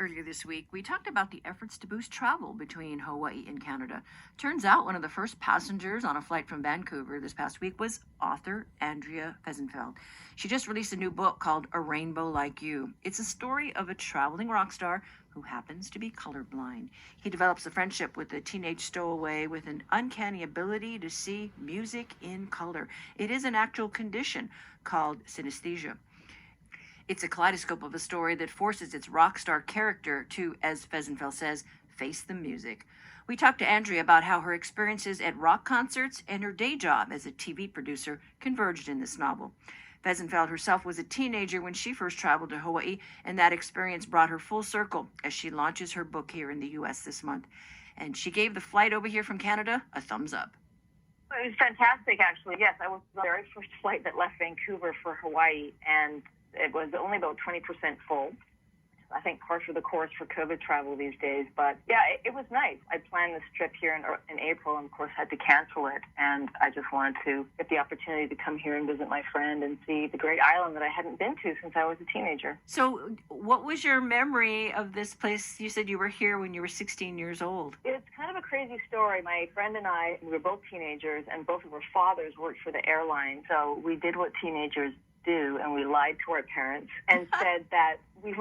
Earlier this week, we talked about the efforts to boost travel between Hawaii and Canada. Turns out one of the first passengers on a flight from Vancouver this past week was author Andrea Fehsenfeld. She just released a new book called A Rainbow Like You. It's a story of a traveling rock star who happens to be colorblind. He develops a friendship with a teenage stowaway with an uncanny ability to see music in color. It is an actual condition called synesthesia. It's a kaleidoscope of a story that forces its rock star character to, as Fehsenfeld says, face the music. We talked to Andrea about how her experiences at rock concerts and her day job as a TV producer converged in this novel. Fehsenfeld herself was a teenager when she first traveled to Hawaii, and that experience brought her full circle as she launches her book here in the U.S. this month. And she gave the flight over here from Canada a thumbs up. It was fantastic, actually. Yes, I was the very first flight that left Vancouver for Hawaii, and it was only about 20% full. I think par for the course for COVID travel these days. But yeah, it was nice. I planned this trip here in April and, of course, had to cancel it. And I just wanted to get the opportunity to come here and visit my friend and see the great island that I hadn't been to since I was a teenager. So what was your memory of this place? You said you were here when you were 16 years old. It's kind of a crazy story. My friend and I, we were both teenagers, and both of our fathers worked for the airline. So we did what teenagers do, and we lied to our parents and said that we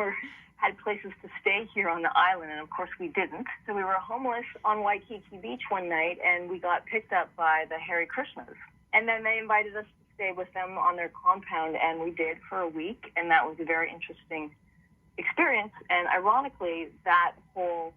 had places to stay here on the island, and of course we didn't. So we were homeless on Waikiki Beach one night, and we got picked up by the Hare Krishnas. And then they invited us to stay with them on their compound, and we did for a week, and that was a very interesting experience. And ironically, that whole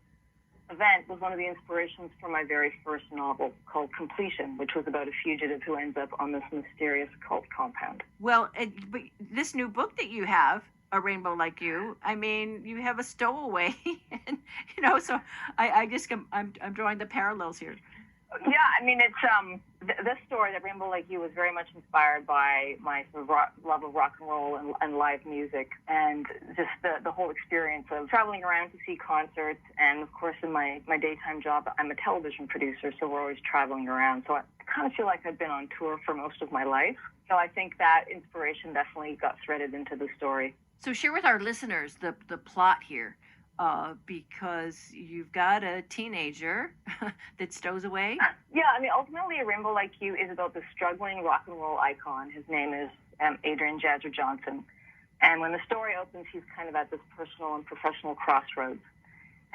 event was one of the inspirations for my very first novel called Completion, which was about a fugitive who ends up on this mysterious cult compound. Well, but this new book that you have, A Rainbow Like You, I mean, you have a stowaway, and so I'm drawing the parallels here. Yeah, I mean, it's this story, that Rainbow Like You, was very much inspired by my sort of love of rock and roll and live music, and just the whole experience of traveling around to see concerts. And of course, in my daytime job, I'm a television producer, so we're always traveling around. So I kind of feel like I've been on tour for most of my life. So I think that inspiration definitely got threaded into the story. So share with our listeners the plot here. Because you've got a teenager that stows away? Yeah, I mean, ultimately, A Rainbow Like You is about the struggling rock and roll icon. His name is Adrian Jazzer Johnson. And when the story opens, he's kind of at this personal and professional crossroads.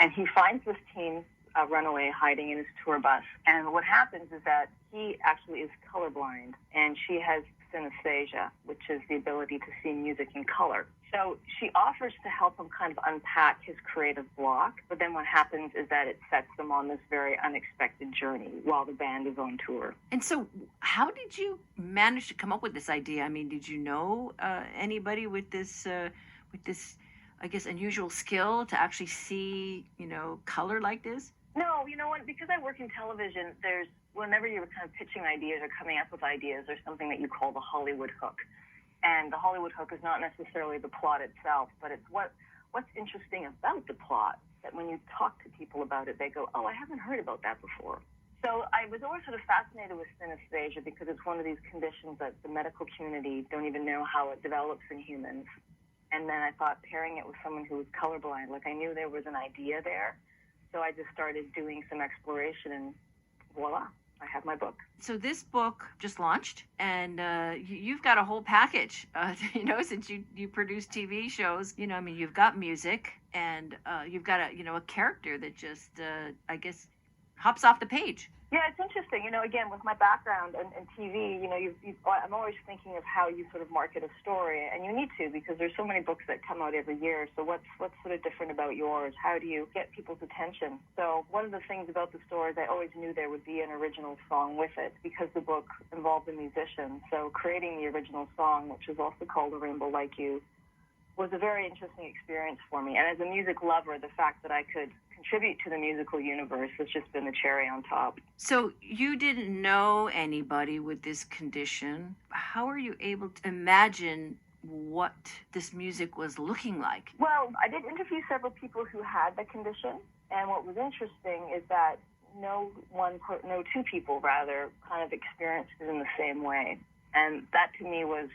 And he finds this teen runaway hiding in his tour bus. And what happens is that he actually is colorblind, and she has synesthesia, which is the ability to see music in color. So she offers to help him kind of unpack his creative block, but then what happens is that it sets them on this very unexpected journey while the band is on tour. And so how did you manage to come up with this idea? I mean, did you know anybody with this, I guess, unusual skill to actually see, color like this? No, you know what? Because I work in television, whenever you're kind of pitching ideas or coming up with ideas, there's something that you call the Hollywood hook. And the Hollywood hook is not necessarily the plot itself, but it's what's interesting about the plot, that when you talk to people about it, they go, oh, I haven't heard about that before. So I was always sort of fascinated with synesthesia because it's one of these conditions that the medical community don't even know how it develops in humans. And then I thought, pairing it with someone who was colorblind, like I knew there was an idea there. So I just started doing some exploration, and voila, I have my book. So this book just launched, and you've got a whole package, since you produce TV shows. You've got music, and you've got a character that just, I guess, hops off the page. Yeah, it's interesting. Again, with my background in TV, I'm always thinking of how you sort of market a story, and you need to, because there's so many books that come out every year. So what's sort of different about yours? How do you get people's attention? So one of the things about the story is I always knew there would be an original song with it, because the book involved a musician. So creating the original song, which is also called A Rainbow Like You, was a very interesting experience for me. And as a music lover, the fact that I could contribute to the musical universe has just been the cherry on top. So you didn't know anybody with this condition. How are you able to imagine what this music was looking like? Well, I did interview several people who had the condition, and what was interesting is that no two people, rather, kind of experienced it in the same way. And that to me was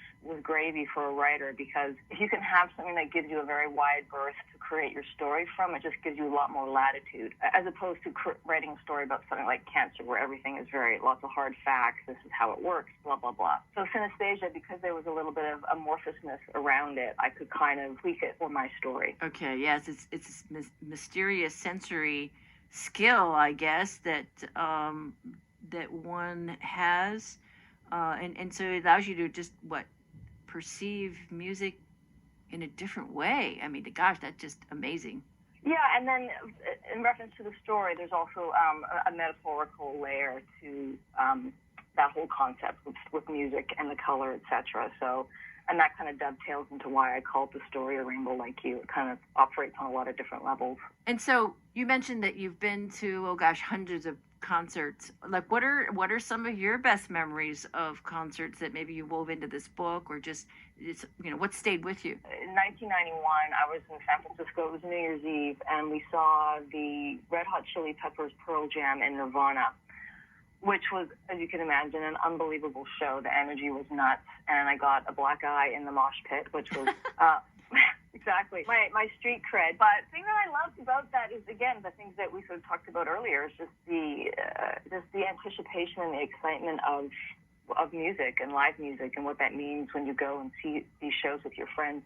gravy for a writer, because if you can have something that gives you a very wide berth to create your story from, it just gives you a lot more latitude, as opposed to writing a story about something like cancer where everything is lots of hard facts, this is how it works, blah, blah, blah. So synesthesia, because there was a little bit of amorphousness around it, I could kind of tweak it for my story. Okay, yes, it's mysterious sensory skill, I guess, that that one has. And so it allows you to just perceive music in a different way. I mean, gosh, that's just amazing. Yeah, and then in reference to the story, there's also a metaphorical layer to that whole concept with music and the color, etc. So, and that kind of dovetails into why I called the story A Rainbow Like You. It kind of operates on a lot of different levels. And so you mentioned that you've been to, hundreds of concerts. Like, what are some of your best memories of concerts that maybe you wove into this book, or just what stayed with you? In 1991, I was in San Francisco. It was New Year's Eve, and we saw the Red Hot Chili Peppers, Pearl Jam, and Nirvana, which was, as you can imagine, an unbelievable show. The energy was nuts, and I got a black eye in the mosh pit, which was exactly my street cred. But the thing that I loved about that is, again, the things that we sort of talked about earlier, is just the anticipation and the excitement of music and live music, and what that means when you go and see these shows with your friends.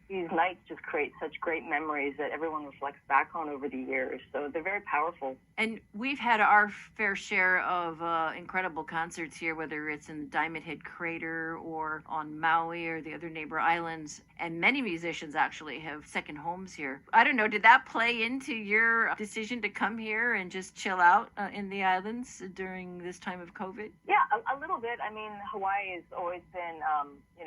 These nights just create such great memories that everyone reflects back on over the years. So they're very powerful. And we've had our fair share of incredible concerts here, whether it's in the Diamond Head Crater or on Maui or the other neighbor islands. And many musicians actually have second homes here. I don't know, did that play into your decision to come here and just chill out in the islands during this time of COVID? Yeah, a little bit. I mean, Hawaii has always been,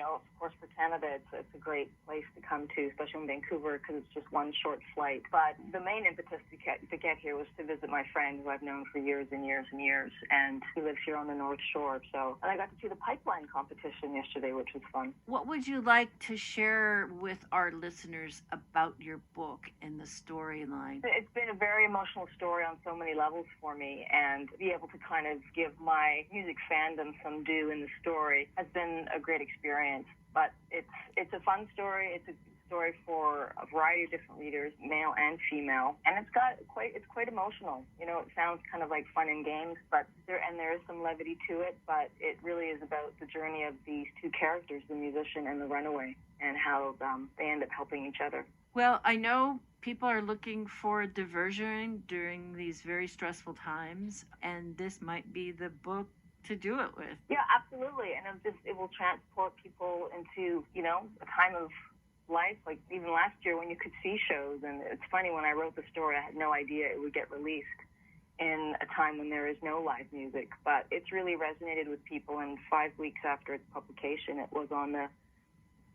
of course, for Canada, it's a great place to come to, especially in Vancouver, because it's just one short flight. But the main impetus to get here was to visit my friend, who I've known for years and years and years, and he lives here on the North Shore. And I got to see the pipeline competition yesterday, which was fun. What would you like to share with our listeners about your book and the storyline? It's been a very emotional story on so many levels for me, and to be able to kind of give my music fandom some due in the story has been a great experience. But it's a fun story. It's a story for a variety of different readers, male and female, and it's quite emotional. It sounds kind of like fun and games, but there is some levity to it. But it really is about the journey of these two characters, the musician and the runaway, and how they end up helping each other. Well, I know people are looking for a diversion during these very stressful times, and this might be the book to do it with. Yeah, absolutely. And it will transport people into, a time of life, like even last year when you could see shows. And it's funny, when I wrote the story, I had no idea it would get released in a time when there is no live music. But it's really resonated with people, and 5 weeks after its publication, it was on the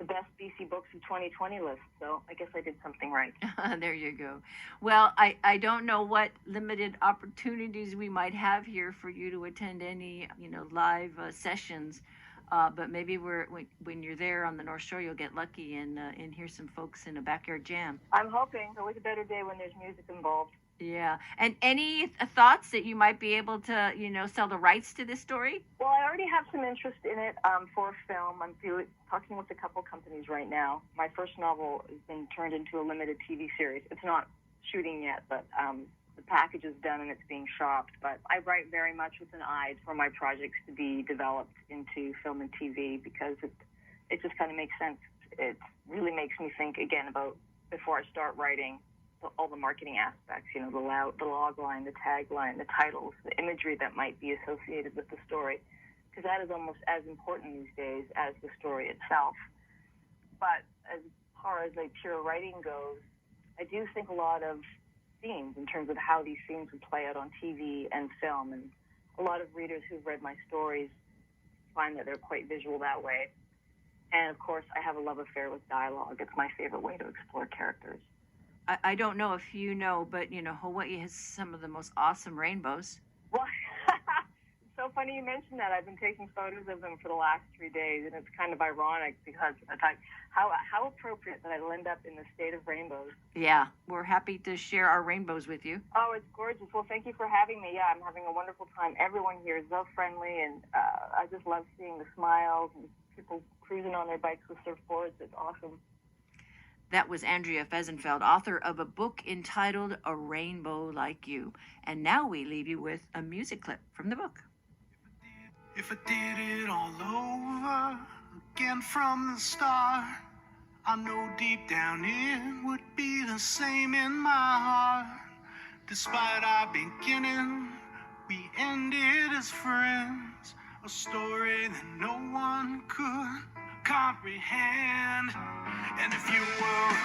best BC Books of 2020 list. So I guess I did something right. There you go. Well, I don't know what limited opportunities we might have here for you to attend any, live sessions. But maybe when you're there on the North Shore, you'll get lucky and hear some folks in a backyard jam. I'm hoping. It's always a better day when there's music involved. Yeah. And any thoughts that you might be able to, sell the rights to this story? Well, I already have some interest in it for a film. I'm talking with a couple companies right now. My first novel has been turned into a limited TV series. It's not shooting yet, but the package is done and it's being shopped. But I write very much with an eye for my projects to be developed into film and TV, because it just kind of makes sense. It really makes me think again about, before I start writing, all the marketing aspects, the log line, the tagline, the titles, the imagery that might be associated with the story, because that is almost as important these days as the story itself. But as far as pure writing goes, I do think a lot of themes in terms of how these themes would play out on TV and film, and a lot of readers who've read my stories find that they're quite visual that way. And of course, I have a love affair with dialogue. It's my favorite way to explore characters. I don't know if you know, but Hawaii has some of the most awesome rainbows. Well, it's so funny you mentioned that. I've been taking photos of them for the last 3 days, and it's kind of ironic because I thought, how appropriate that I'll end up in the state of rainbows. Yeah, we're happy to share our rainbows with you. Oh, it's gorgeous. Well, thank you for having me. Yeah, I'm having a wonderful time. Everyone here is so friendly, and I just love seeing the smiles and people cruising on their bikes with surfboards. It's awesome. That was Andrea Fehsenfeld, author of a book entitled A Rainbow Like You. And now we leave you with a music clip from the book. If I did it all over again from the start, I know deep down it would be the same in my heart. Despite our beginning, we ended as friends, a story that no one could comprehend. And if you were a